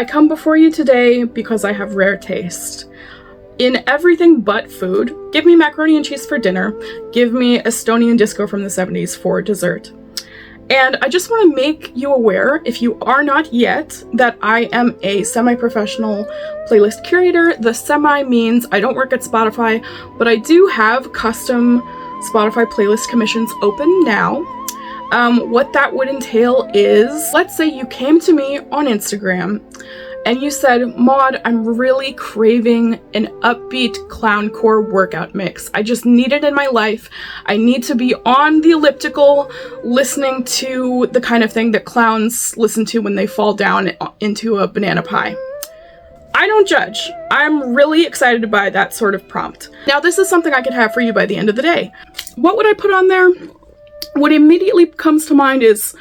I come before you today because I have rare taste. In everything but food, give me macaroni and cheese for dinner, give me Estonian disco from the 70s for dessert. And I just want to make you aware, if you are not yet, that I am a semi-professional playlist curator. The semi means I don't work at Spotify, but I do have custom Spotify playlist commissions open now. What that would entail is, let's say you came to me on Instagram and you said, Maud, I'm really craving an upbeat clowncore workout mix. I just need it in my life. I need to be on the elliptical listening to the kind of thing that clowns listen to when they fall down into a banana pie. I don't judge. I'm really excited by that sort of prompt. Now, this is something I could have for you by the end of the day. What would I put on there? What immediately comes to mind is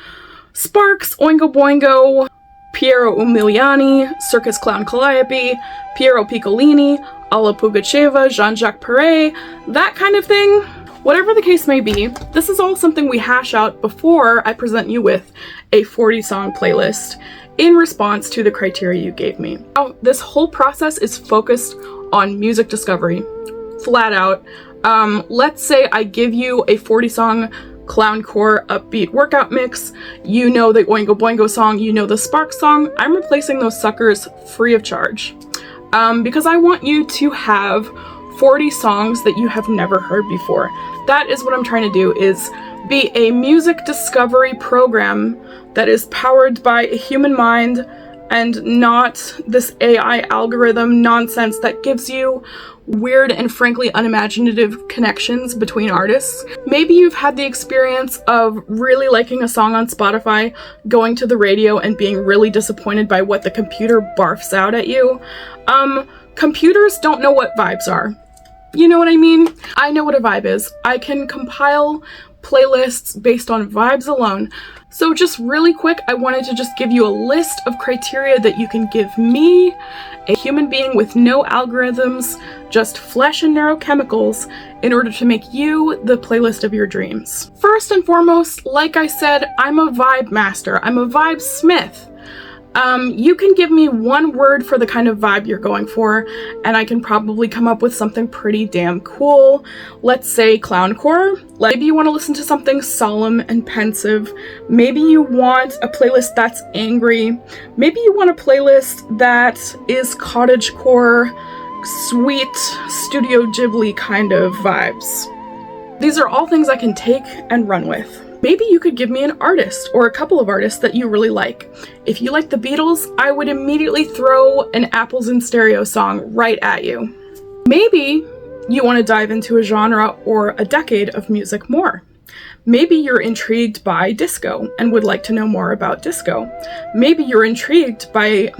Sparks, Oingo Boingo, Piero Umiliani, Circus Clown Calliope, Piero Piccolini, Alla Pugacheva, Jean-Jacques Perret, that kind of thing. Whatever the case may be, this is all something we hash out before I present you with a 40-song playlist in response to the criteria you gave me. Now, this whole process is focused on music discovery, flat out. Let's say I give you a 40-song clowncore upbeat workout mix. You know the Oingo Boingo song, you know the Sparks song. I'm replacing those suckers free of charge because I want you to have 40 songs that you have never heard before. That is what I'm trying to do, is be a music discovery program that is powered by a human mind and not this AI algorithm nonsense that gives you weird and frankly unimaginative connections between artists. Maybe you've had the experience of really liking a song on Spotify, going to the radio and being really disappointed by what the computer barfs out at you. Computers don't know what vibes are. You know what I mean? I know what a vibe is. I can compile playlists based on vibes alone. So just really quick, I wanted to just give you a list of criteria that you can give me, a human being with no algorithms, just flesh and neurochemicals, in order to make you the playlist of your dreams. First and foremost, like I said, I'm a vibe master. I'm a vibe smith. You can give me one word for the kind of vibe you're going for, and I can probably come up with something pretty damn cool. Let's say clowncore. Maybe you want to listen to something solemn and pensive. Maybe you want a playlist that's angry. Maybe you want a playlist that is cottagecore, sweet Studio Ghibli kind of vibes. These are all things I can take and run with. Maybe you could give me an artist or a couple of artists that you really like. If you like the Beatles, I would immediately throw an Apples in Stereo song right at you. Maybe you want to dive into a genre or a decade of music more. Maybe you're intrigued by disco and would like to know more about disco. Maybe you're intrigued by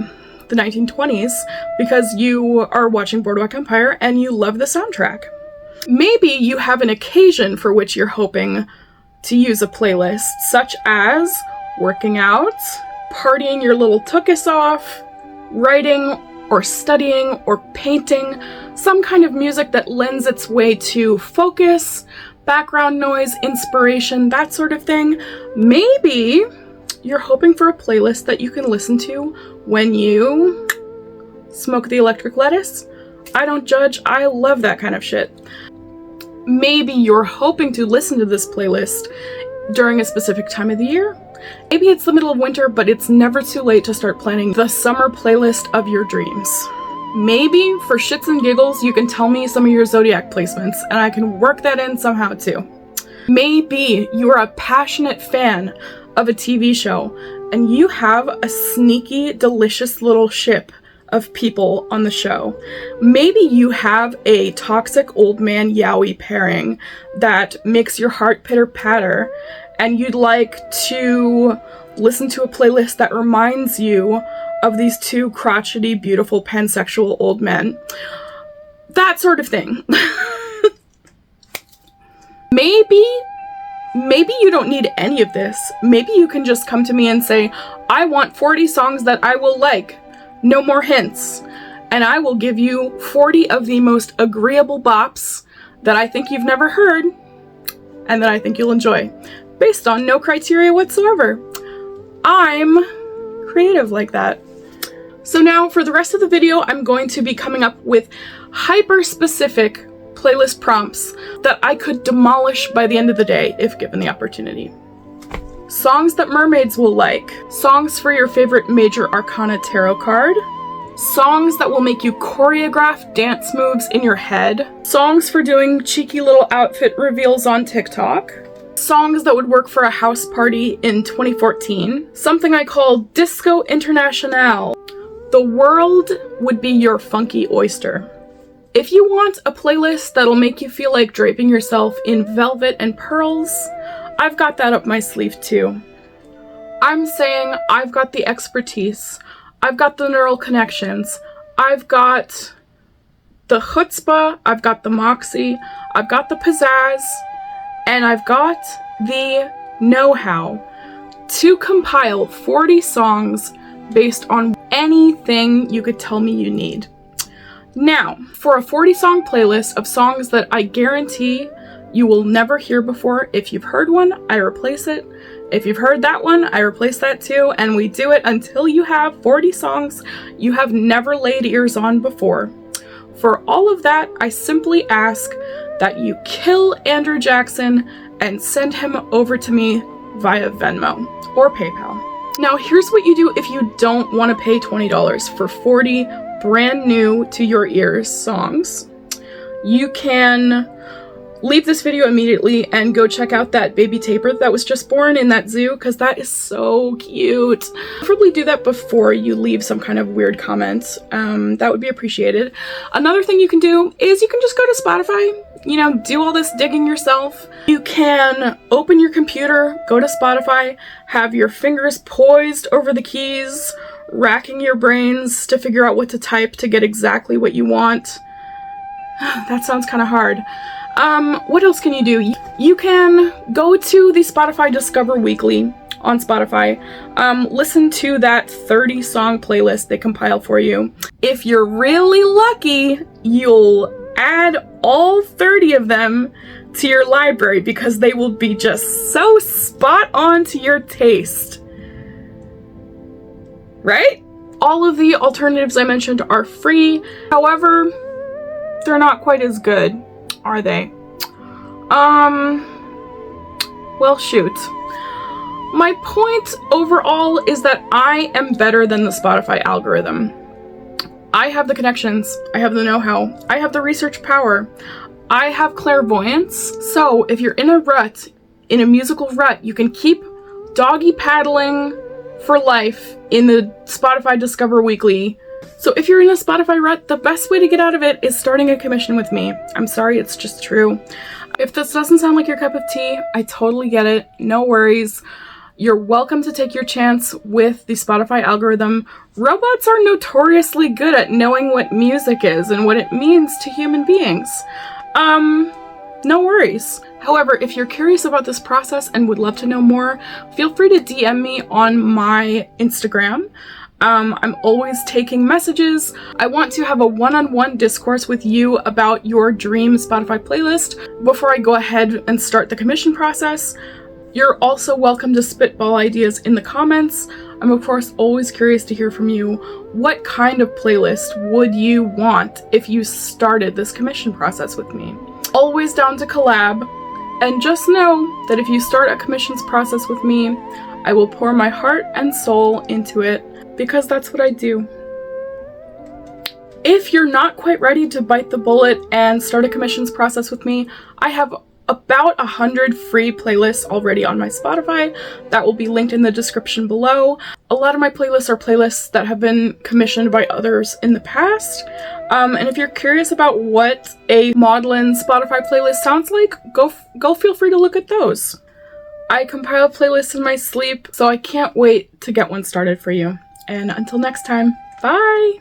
the 1920s because you are watching Boardwalk Empire and you love the soundtrack. Maybe you have an occasion for which you're hoping to use a playlist, such as working out, partying your little tuchus off, writing or studying or painting, some kind of music that lends its way to focus, background noise, inspiration, that sort of thing. Maybe you're hoping for a playlist that you can listen to when you smoke the electric lettuce. I don't judge, I love that kind of shit. Maybe you're hoping to listen to this playlist during a specific time of the year. Maybe it's the middle of winter, but it's never too late to start planning the summer playlist of your dreams. Maybe, for shits and giggles, you can tell me some of your zodiac placements, and I can work that in somehow too. Maybe you are a passionate fan of a TV show, and you have a sneaky, delicious little ship of people on the show. Maybe you have a toxic old man yaoi pairing that makes your heart pitter patter, and you'd like to listen to a playlist that reminds you of these two crotchety, beautiful, pansexual old men. That sort of thing. Maybe you don't need any of this. Maybe you can just come to me and say, I want 40 songs that I will like. No more hints. And I will give you 40 of the most agreeable bops that I think you've never heard and that I think you'll enjoy, based on no criteria whatsoever. I'm creative like that. So now for the rest of the video, I'm going to be coming up with hyper-specific playlist prompts that I could demolish by the end of the day if given the opportunity. Songs that mermaids will like. Songs for your favorite Major Arcana tarot card. Songs that will make you choreograph dance moves in your head. Songs for doing cheeky little outfit reveals on TikTok. Songs that would work for a house party in 2014. Something I call Disco International. The world would be your funky oyster. If you want a playlist that'll make you feel like draping yourself in velvet and pearls, I've got that up my sleeve too. I'm saying I've got the expertise, I've got the neural connections, I've got the chutzpah, I've got the moxie, I've got the pizzazz, and I've got the know-how to compile 40 songs based on anything you could tell me you need. Now, for a 40-song playlist of songs that I guarantee you will never hear before, if you've heard one, I replace it. If you've heard that one, I replace that too, and we do it until you have 40 songs you have never laid ears on before. For all of that, I simply ask that you kill Andrew Jackson and send him over to me via Venmo or PayPal. Now, here's what you do if you don't want to pay $20 for 40 brand new to your ears songs. You can leave this video immediately and go check out that baby tapir that was just born in that zoo, because that is so cute. Preferably do that before you leave some kind of weird comment. That would be appreciated. Another thing you can do is you can just go to Spotify, you know, do all this digging yourself. You can open your computer, go to Spotify, have your fingers poised over the keys, racking your brains to figure out what to type to get exactly what you want. That sounds kind of hard. What else can you do? You can go to the Spotify Discover Weekly on Spotify, listen to that 30-song playlist they compile for you. If you're really lucky, you'll add all 30 of them to your library because they will be just so spot on to your taste. Right? All of the alternatives I mentioned are free. However, they're not quite as good, are they? Well, shoot. My point overall is that I am better than the Spotify algorithm. I have the connections, I have the know-how, I have the research power, I have clairvoyance. So if you're in a rut, in a musical rut, you can keep doggy paddling for life in the Spotify Discover Weekly. So if you're in a Spotify rut, the best way to get out of it is starting a commission with me. I'm sorry, it's just true. If this doesn't sound like your cup of tea, I totally get it. No worries. You're welcome to take your chance with the Spotify algorithm. Robots are notoriously good at knowing what music is and what it means to human beings. No worries. However, if you're curious about this process and would love to know more, feel free to DM me on my Instagram. I'm always taking messages. I want to have a one-on-one discourse with you about your dream Spotify playlist before I go ahead and start the commission process. You're also welcome to spitball ideas in the comments. I'm of course always curious to hear from you. What kind of playlist would you want if you started this commission process with me? Always down to collab. And just know that if you start a commissions process with me, I will pour my heart and soul into it, because that's what I do. If you're not quite ready to bite the bullet and start a commissions process with me, I have about 100 free playlists already on my Spotify that will be linked in the description below. A lot of my playlists are playlists that have been commissioned by others in the past. And if you're curious about what a Maudlin Spotify playlist sounds like, go feel free to look at those. I compile playlists in my sleep, so I can't wait to get one started for you. And until next time, bye!